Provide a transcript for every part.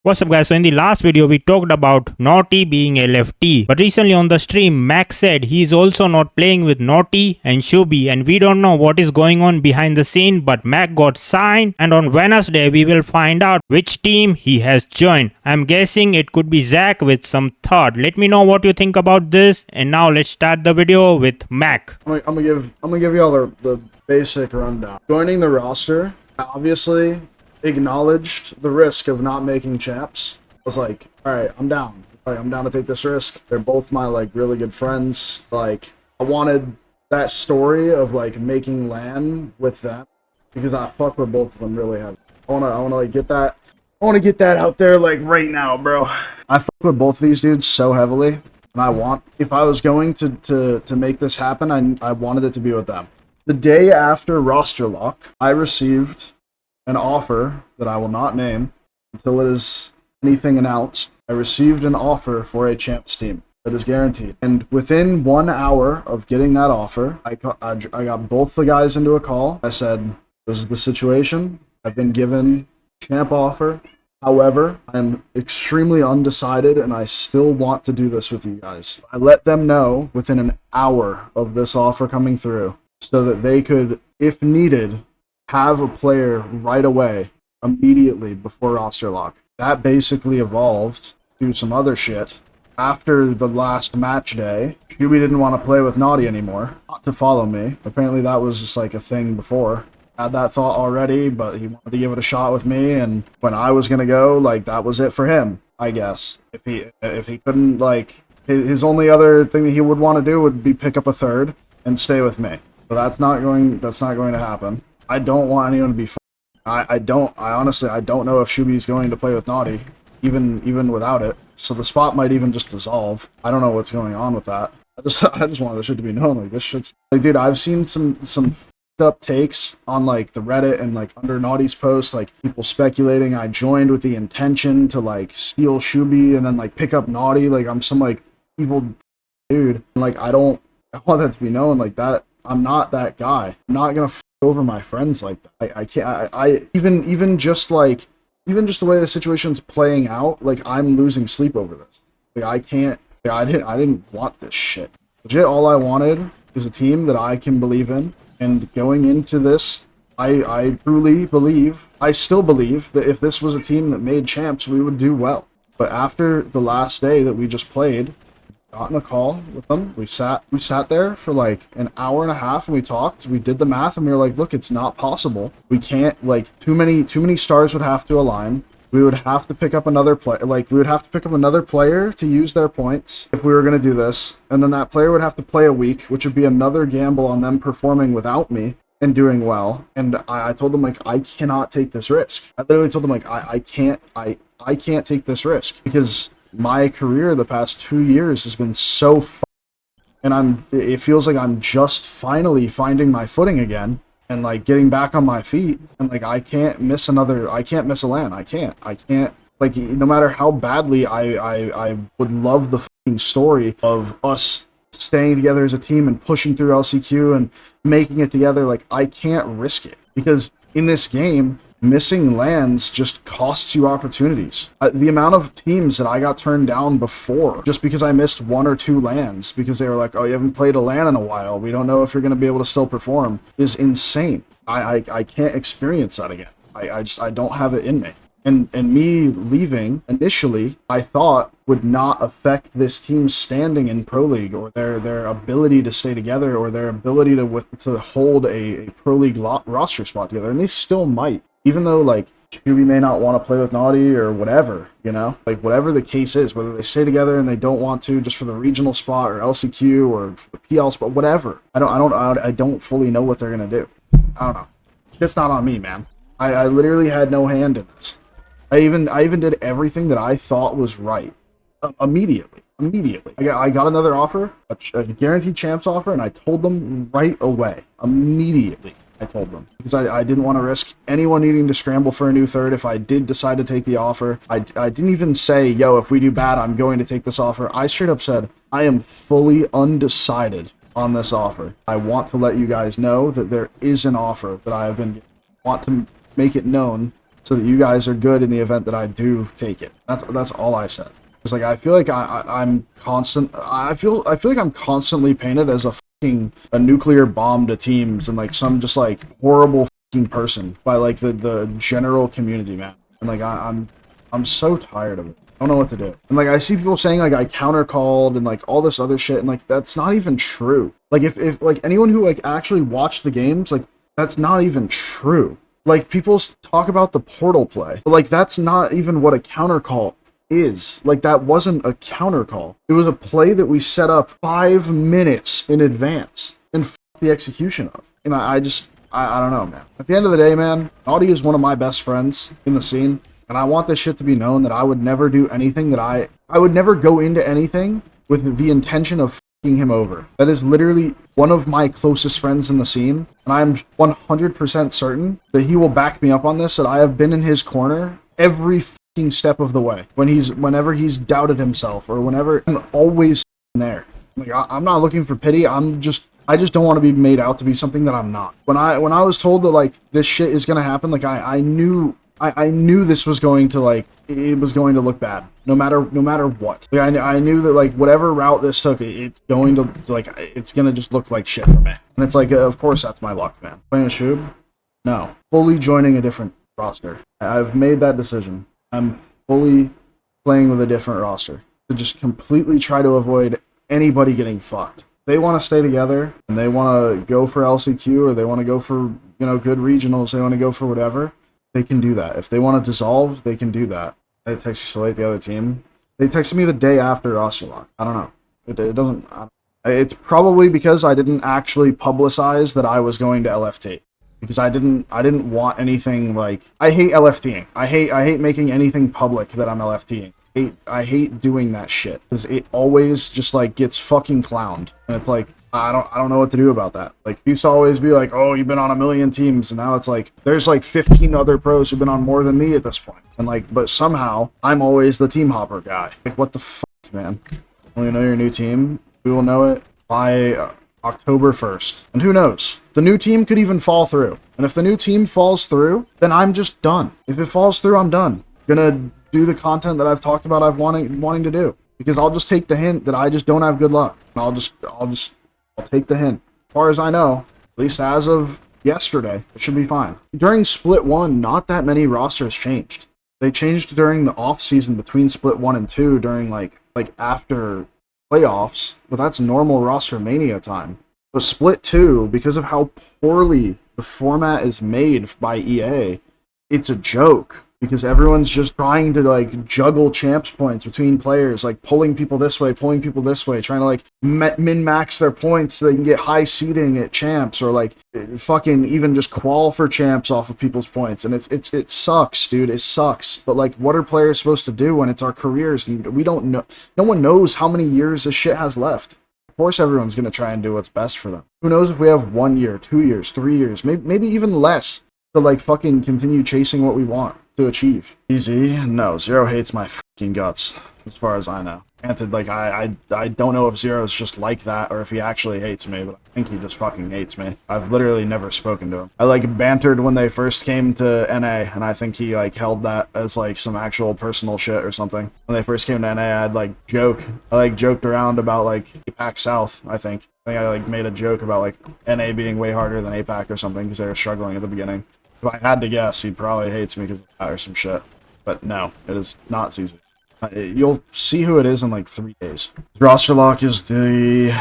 What's up guys, so in the last video we talked about Naughty being LFT, but recently on the stream Max said he is also not playing with Naughty and Shooby, and we don't know what is going on behind the scene, but Mac got signed and on Wednesday we will find out which team he has joined. I'm guessing it could be Zach with some thought. Let me know what you think about this, and now let's start the video with Mac. I'm gonna give you all the basic rundown. Joining the roster, obviously acknowledged the risk of not making champs. I was like, all right, I'm down. Like, I'm down to take this risk. They're both my like really good friends. Like, I wanted that story of like making LAN with them because I fuck with both of them really heavy. I wanna like get that. I wanna get that out there like right now, bro. I fuck with both of these dudes so heavily, and if I was going to make this happen, I wanted it to be with them. The day after roster lock, I received an offer that I will not name until it is anything announced. I received an offer for a champs team that is guaranteed. And within 1 hour of getting that offer, I got both the guys into a call. I said, this is the situation. I've been given a champ offer. However, I'm extremely undecided and I still want to do this with you guys. I let them know within an hour of this offer coming through so that they could, if needed, have a player right away, immediately before roster lock. That basically evolved to some other shit. After the last match day, Shooby didn't want to play with Naughty anymore, not to follow me. Apparently that was just like a thing before. Had that thought already, but he wanted to give it a shot with me, and when I was gonna go, like, that was it for him, I guess. If he couldn't, like, his only other thing that he would want to do would be pick up a third and stay with me. So that's not going to happen. I don't want anyone to be I honestly don't know if Shooby's going to play with Naughty, even without it. So the spot might even just dissolve. I don't know what's going on with that. I just wanted this shit to be known. Like, this shit's like, dude, I've seen some f***ed up takes on like the Reddit and like under Naughty's post, like people speculating I joined with the intention to like steal Shooby and then like pick up Naughty. Like I'm some like evil dude. Like I want that to be known. Like that I'm not that guy. I'm not gonna over my friends like that. I can't. I even just the way the situation's playing out, like I'm losing sleep over this. Like I can't. I didn't want this shit. Legit, all I wanted is a team that I can believe in. And going into this, I truly believe, I still believe that if this was a team that made champs, we would do well. But after the last day that we just played, got in a call with them. We sat there for like an hour and a half and we talked. We did the math and we were like, look, it's not possible. We can't, like, too many stars would have to align. We would have to pick up another player to use their points if we were going to do this. And then that player would have to play a week, which would be another gamble on them performing without me and doing well. And I told them, like, I cannot take this risk. I literally told them, like, I can't take this risk because my career the past 2 years has been so and it feels like I'm just finally finding my footing again and like getting back on my feet, and like I can't miss a LAN. I can't like, no matter how badly I would love the fucking story of us staying together as a team and pushing through LCQ and making it together. Like I can't risk it because in this game missing LANs just costs you opportunities. The amount of teams that I got turned down before just because I missed 1 or 2 LANs because they were like, oh, you haven't played a LAN in a while, we don't know if you're going to be able to still perform, is insane. I can't experience that again. I don't have it in me. And me leaving initially, I thought would not affect this team's standing in Pro League or their ability to stay together or their ability to hold a Pro League roster spot together, and they still might. Even though, like, Shooby may not want to play with Naughty or whatever, you know? Like, whatever the case is, whether they stay together and they don't want to just for the regional spot or LCQ or for the PL spot, whatever. I don't fully know what they're going to do. I don't know. It's not on me, man. I literally had no hand in this. I even did everything that I thought was right. Immediately. I got another offer, a guaranteed champs offer, and I told them right away. Immediately. I told them because I didn't want to risk anyone needing to scramble for a new third if I did decide to take the offer. I didn't even say, yo, if we do bad, I'm going to take this offer. I straight up said, I am fully undecided on this offer. I want to let you guys know that there is an offer that I have been given. I want to make it known so that you guys are good in the event that I do take it. That's all I said. It's like I feel like I'm constant. I feel like I'm constantly painted as a nuclear bomb to teams and like some just like horrible person by like the general community, man. And like I'm so tired of it. I don't know what to do. And like I see people saying like I countercalled and like all this other shit, and like that's not even true. Like if like anyone who like actually watched the games, like that's not even true. Like people talk about the portal play, but like that's not even what a countercall is. Like that wasn't a countercall. It was a play that we set up 5 minutes in advance and the execution of. And I don't know, man. At the end of the day, man, Naughty is one of my best friends in the scene, and I want this shit to be known that I would never do anything that I would never go into anything with the intention of fucking him over. That is literally one of my closest friends in the scene, and I'm 100% certain that he will back me up on this, that I have been in his corner every fucking step of the way. Whenever he's doubted himself, or whenever, I'm always there. Like I'm not looking for pity. I just don't want to be made out to be something that I'm not. When I was told that like this shit is gonna happen, like I knew this was going to like it was going to look bad no matter what. Like I knew that like whatever route this took, it's going to like it's gonna just look like shit for me. And it's like of course that's my luck, man. Playing a Shoob? No. Fully joining a different roster. I've made that decision. I'm fully playing with a different roster to just completely try to avoid anybody getting fucked. They want to stay together and they want to go for LCQ, or they want to go for, you know, good regionals, they want to go for whatever, they can do that. If they want to dissolve, they can do that. They text you so late, the other team. They texted me the day after roster lock. I don't know. It doesn't. It's probably because I didn't actually publicize that I was going to LFT. Because I didn't want anything like, I hate LFTing. I hate making anything public that I'm LFTing. I hate doing that shit because it always just like gets fucking clowned, and it's like I don't know what to do about that. Like, used to always be like, oh, you've been on a million teams, and now it's like there's like 15 other pros who've been on more than me at this point, and like, but somehow I'm always the team hopper guy. Like, what the fuck, man? When you know your new team, we will know it by October 1st, and who knows? The new team could even fall through, and if the new team falls through, then I'm just done. If it falls through, I'm done. Gonna do the content that I've talked about wanting to do, because I'll just take the hint that I just don't have good luck. And I'll take the hint. As far as I know, at least as of yesterday, it should be fine. During Split 1, not that many rosters changed. They changed during the off season between Split 1 and 2 during like after playoffs, but that's normal roster mania time. But Split 2, because of how poorly the format is made by EA, it's a joke. Because everyone's just trying to like juggle champs points between players, like pulling people this way, trying to like min-max their points so they can get high seeding at champs, or like fucking even just qual for champs off of people's points. And it sucks, dude. It sucks. But like, what are players supposed to do when it's our careers and we don't know? No one knows how many years this shit has left. Of course, everyone's gonna try and do what's best for them. Who knows if we have 1 year, 2 years, 3 years, maybe even less to like fucking continue chasing what we want to achieve. Easy? No, Zero hates my fucking guts, as far as I know. Granted, like, I don't know if Zero's just like that, or if he actually hates me, but I think he just fucking hates me. I've literally never spoken to him. I, like, bantered when they first came to NA, and I think he, like, held that as, like, some actual personal shit or something. When they first came to NA, I joked around about, like, APAC South, I think. I like, made a joke about, like, NA being way harder than APAC or something, because they were struggling at the beginning. If I had to guess, he probably hates me because of that or some shit. But no, it is not easy. You'll see who it is in like 3 days. Roster lock is the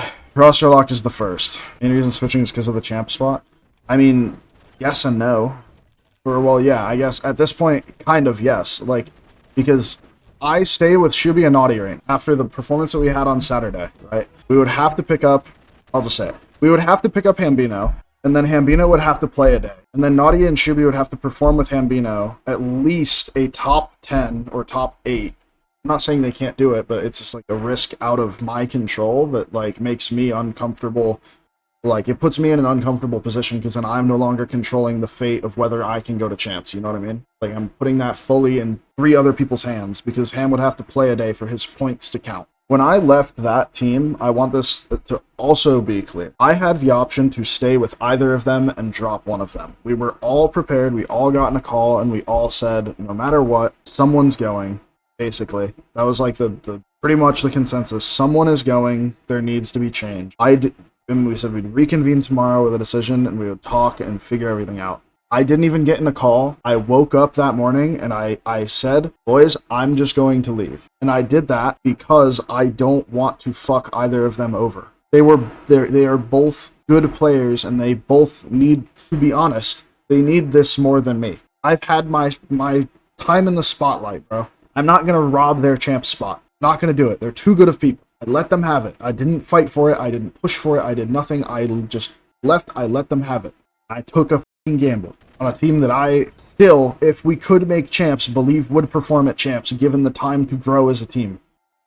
first. Any reason switching is because of the champ spot? I mean, yes and no. Or well, yeah, I guess at this point, kind of yes. Like, because I stay with Shooby and Naughty right after the performance that we had on Saturday, right? We would have to pick up, I'll just say it. We would have to pick up Hambino. And then Hambino would have to play a day. And then Naughty and Shooby would have to perform with Hambino at least a top 10 or top 8. I'm not saying they can't do it, but it's just like a risk out of my control that like makes me uncomfortable. Like, it puts me in an uncomfortable position because then I'm no longer controlling the fate of whether I can go to champs, you know what I mean? Like, I'm putting that fully in 3 other people's hands because Ham would have to play a day for his points to count. When I left that team, I want this to also be clear. I had the option to stay with either of them and drop one of them. We were all prepared. We all got in a call and we all said, no matter what, someone's going, basically. That was like the pretty much the consensus. Someone is going. There needs to be change. And we said we'd reconvene tomorrow with a decision and we would talk and figure everything out. I didn't even get in a call. I woke up that morning and I said, boys, I'm just going to leave. And I did that because I don't want to fuck either of them over. They are both good players and they both need, to be honest, they need this more than me. I've had my time in the spotlight, bro. I'm not going to rob their champ spot. Not going to do it. They're too good of people. I let them have it. I didn't fight for it. I didn't push for it. I did nothing. I just left. I let them have it. I took a gamble on a team that I still, if we could make champs, believe would perform at champs given the time to grow as a team.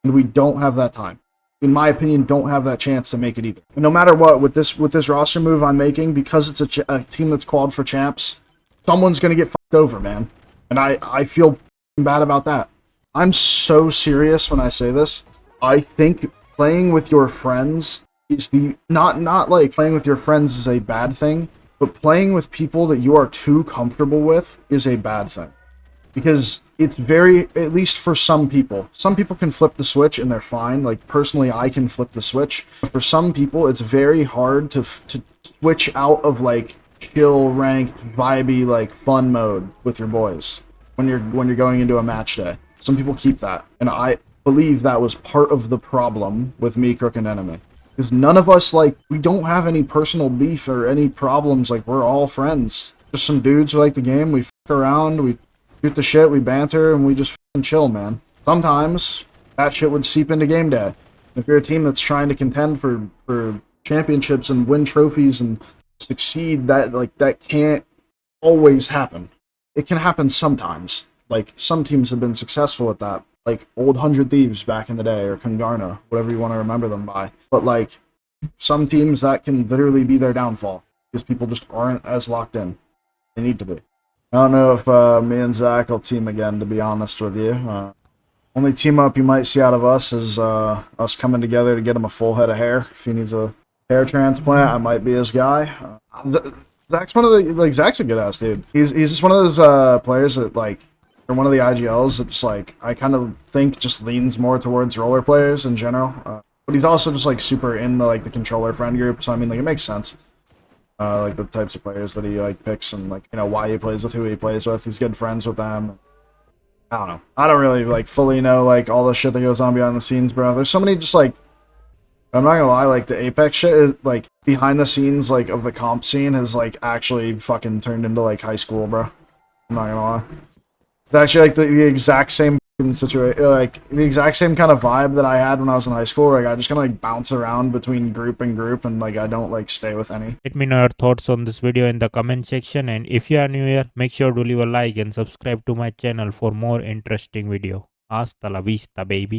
And we don't have that time. In my opinion, don't have that chance to make it either. And no matter what, with this roster move I'm making, because it's a team that's qualified for champs, someone's going to get fucked over, man. And I feel bad about that. I'm so serious when I say this. I think playing with your friends is not like playing with your friends is a bad thing, but playing with people that you are too comfortable with is a bad thing. Because it's very, at least for some people can flip the switch and they're fine. Like, personally, I can flip the switch. But for some people, it's very hard to switch out of, like, chill, ranked, vibey, like, fun mode with your boys when you're going into a match day. Some people keep that. And I believe that was part of the problem with me, Crook, and Enemy. Because none of us, like, we don't have any personal beef or any problems. Like, we're all friends. Just some dudes who like the game. We fuck around, we shoot the shit, we banter, and we just fucking chill, man. Sometimes that shit would seep into game day. If you're a team that's trying to contend for championships and win trophies and succeed, that can't always happen. It can happen sometimes. Like, some teams have been successful at that. Like old 100 Thieves back in the day, or Kungarna, whatever you want to remember them by. But like, some teams that can literally be their downfall, because people just aren't as locked in. They need to be. I don't know if me and Zach will team again, to be honest with you. Only team up you might see out of us is us coming together to get him a full head of hair. If he needs a hair transplant, I might be his guy. Zach's one of the, like, Zach's a good ass dude. He's just one of those players that, like, or one of the IGLs that just, like, I kind of think just leans more towards roller players in general. But he's also just, like, super into, like, the controller friend group, so I mean, like, it makes sense. Like, the types of players that he, like, picks and, like, you know, why he plays with who he plays with. He's good friends with them. I don't know. I don't really, like, fully know, like, all the shit that goes on behind the scenes, bro. There's so many just, like, I'm not gonna lie, like, the Apex shit is, like, behind the scenes, like, of the comp scene has, like, actually fucking turned into, like, high school, bro. I'm not gonna lie. It's actually, like, the exact same situation, like, the exact same kind of vibe that I had when I was in high school. Like, I just kind of, like, bounce around between group and group, and, like, I don't, like, stay with any. Let me know your thoughts on this video in the comment section, and if you are new here, make sure to leave a like and subscribe to my channel for more interesting video. Hasta la vista, baby.